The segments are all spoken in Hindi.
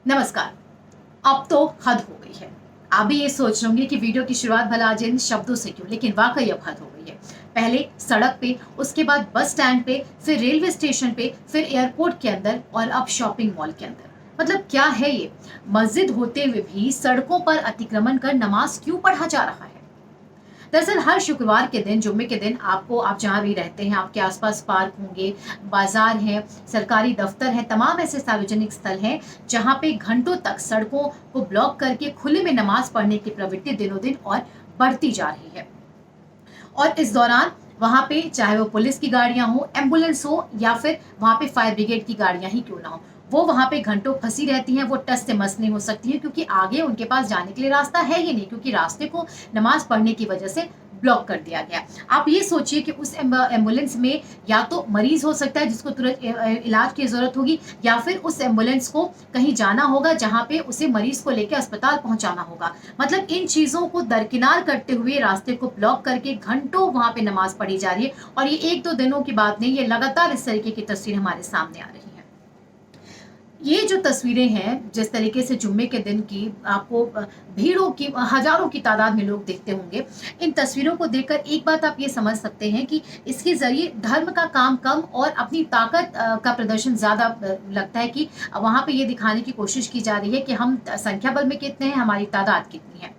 नमस्कार। अब तो हद हो गई है। आप भी ये सोच रहे होंगे कि वीडियो की शुरुआत भला आज इन शब्दों से क्यों, लेकिन वाकई अब हद हो गई है। पहले सड़क पे, उसके बाद बस स्टैंड पे, फिर रेलवे स्टेशन पे, फिर एयरपोर्ट के अंदर और अब शॉपिंग मॉल के अंदर। मतलब क्या है ये? मस्जिद होते हुए भी सड़कों पर अतिक्रमण कर नमाज क्यों पढ़ा जा रहा है? दरअसल हर शुक्रवार के दिन, जुम्मे के दिन आपको, आप जहाँ भी रहते हैं, आपके आसपास पार्क होंगे, बाजार हैं, सरकारी दफ्तर हैं, तमाम ऐसे सार्वजनिक स्थल हैं जहाँ पे घंटों तक सड़कों को ब्लॉक करके खुले में नमाज पढ़ने की प्रवृत्ति दिनों दिन और बढ़ती जा रही है। और इस दौरान वहां पे चाहे वो पुलिस की गाड़ियां हो, एम्बुलेंस हो या फिर वहां पे फायर ब्रिगेड की गाड़ियां ही क्यों ना हो, वो वहां पे घंटों फंसी रहती हैं। वो टस से मस नहीं हो सकती हैं क्योंकि आगे उनके पास जाने के लिए रास्ता है ही नहीं, क्योंकि रास्ते को नमाज पढ़ने की वजह से ब्लॉक कर दिया गया। आप ये सोचिए कि उस एम्बुलेंस में या तो मरीज हो सकता है जिसको तुरंत इलाज की जरूरत होगी, या फिर उस एम्बुलेंस को कहीं जाना होगा जहां पे उसे मरीज को लेकर अस्पताल पहुंचाना होगा। मतलब इन चीजों को दरकिनार करते हुए रास्ते को ब्लॉक करके घंटों वहां पे नमाज पढ़ी जा रही है। और ये एक दो दिनों की बात नहीं, ये लगातार इस तरीके की तस्वीर हमारे सामने आ रही है। ये जो तस्वीरें हैं, जिस तरीके से जुम्मे के दिन की आपको भीड़ों की, हजारों की तादाद में लोग दिखते होंगे, इन तस्वीरों को देखकर एक बात आप ये समझ सकते हैं कि इसके जरिए धर्म का काम कम और अपनी ताकत का प्रदर्शन ज्यादा लगता है कि वहां पे ये दिखाने की कोशिश की जा रही है कि हम संख्या बल में कितने हैं, हमारी तादाद कितनी है।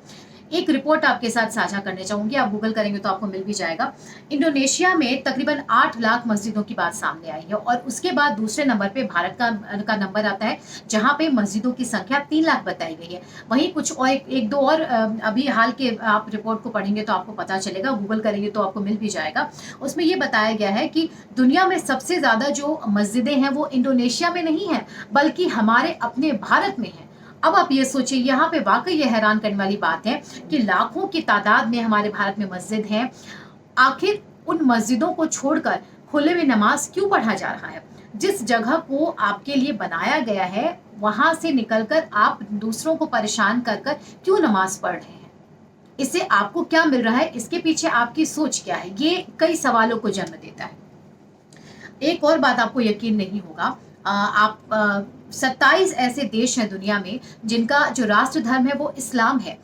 एक रिपोर्ट आपके साथ साझा करने चाहूंगी, आप गूगल करेंगे तो आपको मिल भी जाएगा। इंडोनेशिया में तकरीबन 8 लाख मस्जिदों की बात सामने आई है और उसके बाद दूसरे नंबर पे भारत का नंबर आता है, जहां पे मस्जिदों की संख्या 3 लाख बताई गई है। वहीं कुछ और एक दो और अभी हाल के आप रिपोर्ट को पढ़ेंगे तो आपको पता चलेगा, गूगल करेंगे तो आपको मिल भी जाएगा। उसमें ये बताया गया है कि दुनिया में सबसे ज्यादा जो मस्जिदें हैं वो इंडोनेशिया में नहीं है, बल्कि हमारे अपने भारत में है। अब आप ये सोचिए, यहाँ पे वाकई ये हैरान करने वाली बात है कि लाखों की तादाद में हमारे भारत में मस्जिद हैं। आखिर उन मस्जिदों को छोड़कर खुले में नमाज क्यों पढ़ा जा रहा है? जिस जगह को आपके लिए बनाया गया है, वहां से निकलकर आप दूसरों को परेशान कर कर क्यों नमाज पढ़ रहे हैं? इससे आपको क्या मिल रहा है? इसके पीछे आपकी सोच क्या है? ये कई सवालों को जन्म देता है। एक और बात आपको यकीन नहीं होगा, आप 27 ऐसे देश हैं दुनिया में जिनका जो राष्ट्र धर्म है वो इस्लाम है।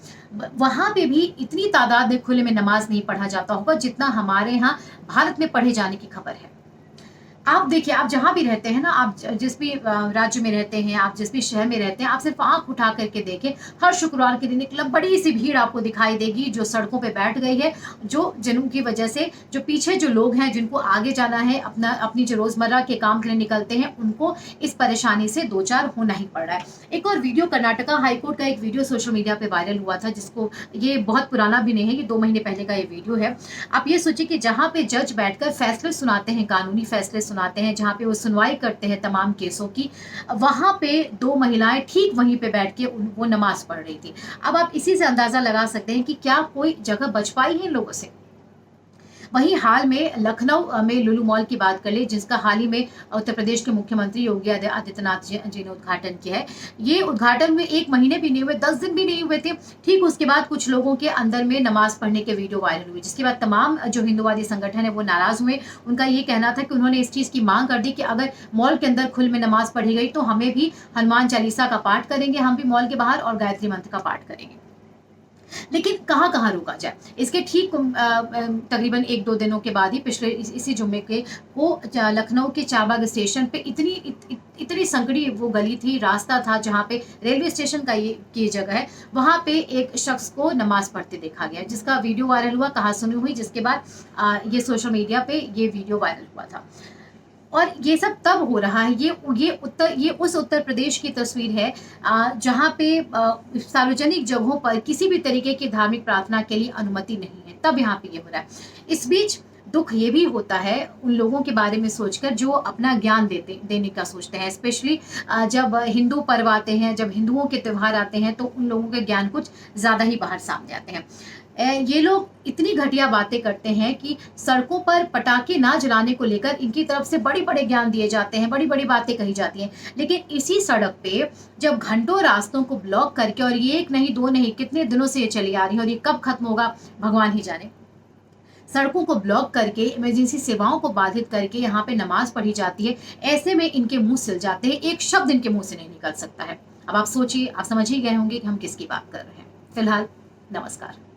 वहां पे भी इतनी तादाद में खुले में नमाज नहीं पढ़ा जाता होगा जितना हमारे यहाँ भारत में पढ़े जाने की खबर है। आप देखिए, आप जहाँ भी रहते हैं ना, आप जिस भी राज्य में रहते हैं, आप जिस भी शहर में रहते हैं, आप सिर्फ आंख उठा करके देखें, हर शुक्रवार के दिन एक बड़ी सी भीड़ आपको दिखाई देगी जो सड़कों पे बैठ गई है, जो जिनकी वजह से जो पीछे जो लोग हैं जिनको आगे जाना है, अपनी जो रोजमर्रा के काम के लिए निकलते हैं, उनको इस परेशानी से दो चार होना ही पड़ रहा है। एक और वीडियो, कर्नाटका हाईकोर्ट का एक वीडियो सोशल मीडिया पे वायरल हुआ था, जिसको, ये बहुत पुराना भी नहीं है, ये 2 महीने पहले का ये वीडियो है। आप ये सोचिए कि जहाँ पे जज बैठकर फैसले सुनाते हैं, कानूनी फैसले सुनाते हैं, जहाँ पे वो सुनवाई करते हैं तमाम केसों की, वहां पे 2 महिलाएं ठीक वहीं पे बैठ के वो नमाज पढ़ रही थी। अब आप इसी से अंदाजा लगा सकते हैं कि क्या कोई जगह बच पाई है इन लोगों से। वहीं हाल में लखनऊ में लुलु मॉल की बात कर ले, जिसका हाल ही में उत्तर प्रदेश के मुख्यमंत्री योगी आदित्यनाथ जी ने उद्घाटन किया है। ये उद्घाटन में 1 महीने भी नहीं हुए, 10 दिन भी नहीं हुए थे। ठीक उसके बाद कुछ लोगों के अंदर में नमाज पढ़ने के वीडियो वायरल हुए, जिसके बाद तमाम जो हिंदुवादी संगठन है वो नाराज हुए। उनका ये कहना था कि उन्होंने इस चीज की मांग कर दी कि अगर मॉल के अंदर खुल में नमाज पढ़ी गई तो हमें भी हनुमान चालीसा का पाठ करेंगे, हम भी मॉल के बाहर, और गायत्री मंत्र का पाठ करेंगे। लेकिन कहाँ कहाँ रुका जाए, इसके ठीक तकरीबन 1-2 दिनों के बाद ही, पिछले इसी जुम्मे के को लखनऊ के चारबाग स्टेशन पे इतनी संकड़ी वो गली थी, रास्ता था, जहाँ पे रेलवे स्टेशन का ये की जगह है, वहां पे एक शख्स को नमाज पढ़ते देखा गया, जिसका वीडियो वायरल हुआ, कहा सुनी हुई, जिसके बाद ये सोशल मीडिया पे ये वीडियो वायरल हुआ था। और ये सब तब हो रहा है, ये उस उत्तर प्रदेश की तस्वीर है जहाँ पे सार्वजनिक जगहों पर किसी भी तरीके की धार्मिक प्रार्थना के लिए अनुमति नहीं है, तब यहाँ पे ये हो रहा है। इस बीच दुख ये भी होता है उन लोगों के बारे में सोचकर जो अपना ज्ञान देने का सोचते हैं, स्पेशली जब हिंदू पर्व आते हैं, जब हिंदुओं के त्योहार आते हैं, तो उन लोगों के ज्ञान कुछ ज्यादा ही बाहर सामने आते हैं। ये लोग इतनी घटिया बातें करते हैं कि सड़कों पर पटाखे ना जलाने को लेकर इनकी तरफ से बड़ी बड़े ज्ञान दिए जाते हैं, बड़ी बड़ी बातें कही जाती हैं। लेकिन इसी सड़क पे जब घंटों रास्तों को ब्लॉक करके, और ये एक नहीं दो नहीं कितने दिनों से ये चली आ रही है, और ये कब खत्म होगा भगवान ही जाने, सड़कों को ब्लॉक करके, इमरजेंसी सेवाओं को बाधित करके यहाँ पे नमाज पढ़ी जाती है। ऐसे में इनके मुंह सिल जाते हैं, एक शब्द इनके मुंह से नहीं निकल सकता है। अब आप सोचिए, आप समझ ही गए होंगे कि हम किसकी बात कर रहे हैं। फिलहाल नमस्कार।